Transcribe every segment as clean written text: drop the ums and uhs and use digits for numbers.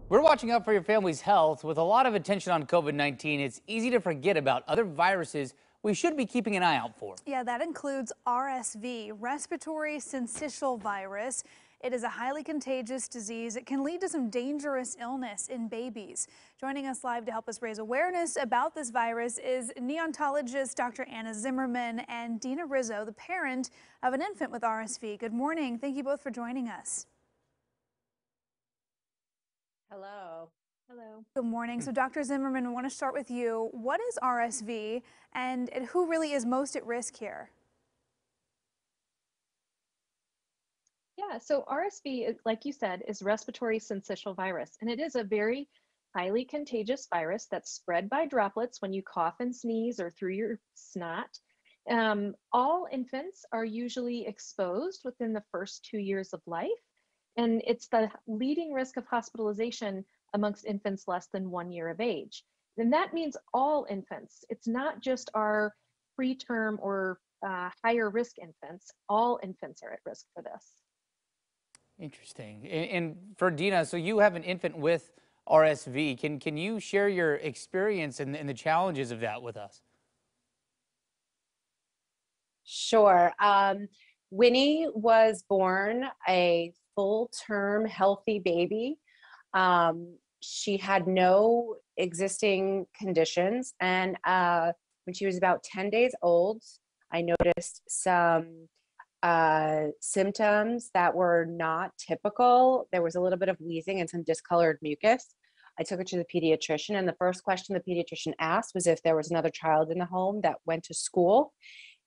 We're watching out for your family's health. With a lot of attention on COVID-19, it's easy to forget about other viruses we should be keeping an eye out for. Yeah, that includes RSV, respiratory syncytial virus. It is a highly contagious disease. It can lead to some dangerous illness in babies. Joining us live to help us raise awareness about this virus is neonatologist Dr. Anna Zimmerman and Dina Rizzo, the parent of an infant with RSV. Good morning. Thank you both for joining us. Hello. Hello. Good morning. So Dr. Zimmerman, I want to start with you. What is RSV and who really is most at risk here? Yeah, so RSV, like you said, is respiratory syncytial virus, and it is a very highly contagious virus that's spread by droplets when you cough and sneeze or through your snot. All infants are usually exposed within the first 2 years of life, and it's the leading risk of hospitalization amongst infants less than 1 year of age. And that means all infants. It's not just our preterm or higher risk infants. All infants are at risk for this. Interesting. And for Dina, so you have an infant with RSV. Can you share your experience and the challenges of that with us? Sure. Winnie was born a full-term healthy baby. She had no existing conditions. And when she was about 10 days old, I noticed some symptoms that were not typical. There was a little bit of wheezing and some discolored mucus. I took her to the pediatrician, and the first question the pediatrician asked was if there was another child in the home that went to school.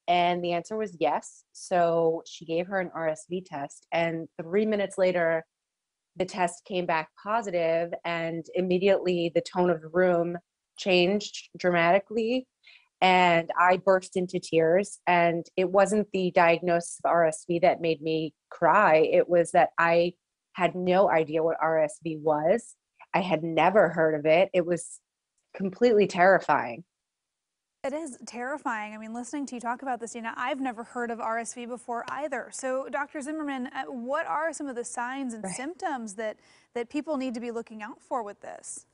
And the answer was yes. So she gave her an RSV test, and 3 minutes later, the test came back positive, and immediately the tone of the room changed dramatically. And I burst into tears. And it wasn't the diagnosis of RSV that made me cry. It was that I had no idea what RSV was. I had never heard of it. It was completely terrifying. It is terrifying. I mean, listening to you talk about this, Dina, I've never heard of RSV before either. So, Dr. Zimmerman, what are some of the signs and symptoms that people need to be looking out for with this?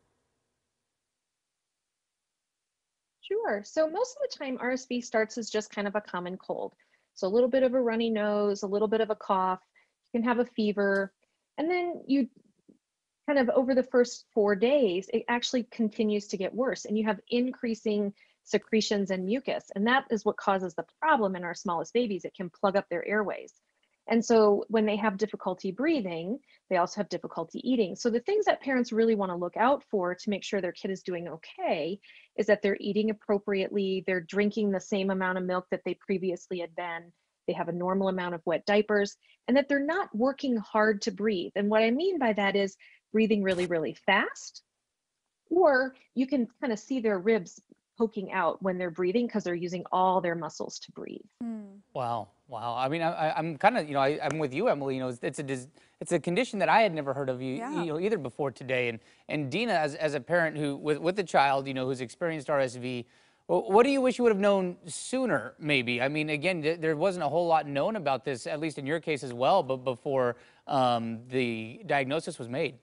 Sure. So most of the time, RSV starts as just kind of a common cold. So a little bit of a runny nose, a little bit of a cough, you can have a fever, and then you kind of over the first 4 days, it actually continues to get worse, and you have increasing secretions and mucus, and that is what causes the problem in our smallest babies. It can plug up their airways. And so when they have difficulty breathing, they also have difficulty eating. So the things that parents really want to look out for to make sure their kid is doing okay is that they're eating appropriately, they're drinking the same amount of milk that they previously had been, they have a normal amount of wet diapers, and that they're not working hard to breathe. And what I mean by that is breathing really, really fast, or you can kind of see their ribs poking out when they're breathing because they're using all their muscles to breathe. Wow. Wow. I mean, I'm kind of, I'm with you, Emily. It's a condition that I had never heard of either before today. And Dina, as a parent who with a child, who's experienced RSV, what do you wish you would have known sooner, maybe? I mean, again, there wasn't a whole lot known about this, at least in your case as well, but before the diagnosis was made.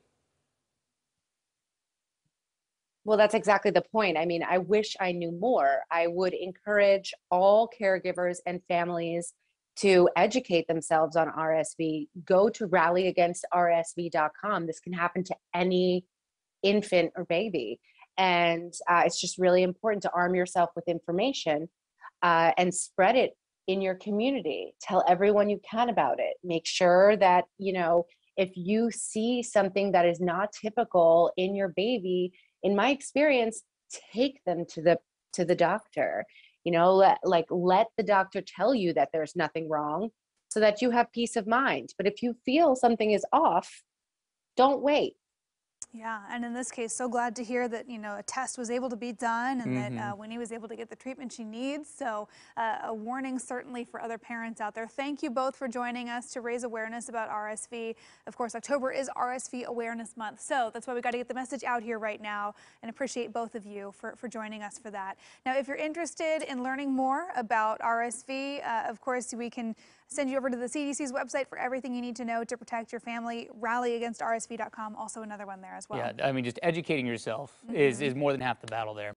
Well, that's exactly the point. I mean, I wish I knew more. I would encourage all caregivers and families to educate themselves on RSV. Go to rallyagainstrsv.com. This can happen to any infant or baby. And it's just really important to arm yourself with information and spread it in your community. Tell everyone you can about it. Make sure that, if you see something that is not typical in your baby, in my experience, take them to the doctor. Let the doctor tell you that there's nothing wrong so that you have peace of mind. But if you feel something is off, don't wait. Yeah, and in this case, so glad to hear that, a test was able to be done and that Winnie was able to get the treatment she needs. So a warning certainly for other parents out there. Thank you both for joining us to raise awareness about RSV. Of course, October is RSV Awareness Month, so that's why we got to get the message out here right now, and appreciate both of you for joining us for that. Now, if you're interested in learning more about RSV, of course, we can Send you over to the CDC's website for everything you need to know to protect your family. RallyAgainstRSV.com, also another one there as well. Yeah, I mean, just educating yourself is more than half the battle there.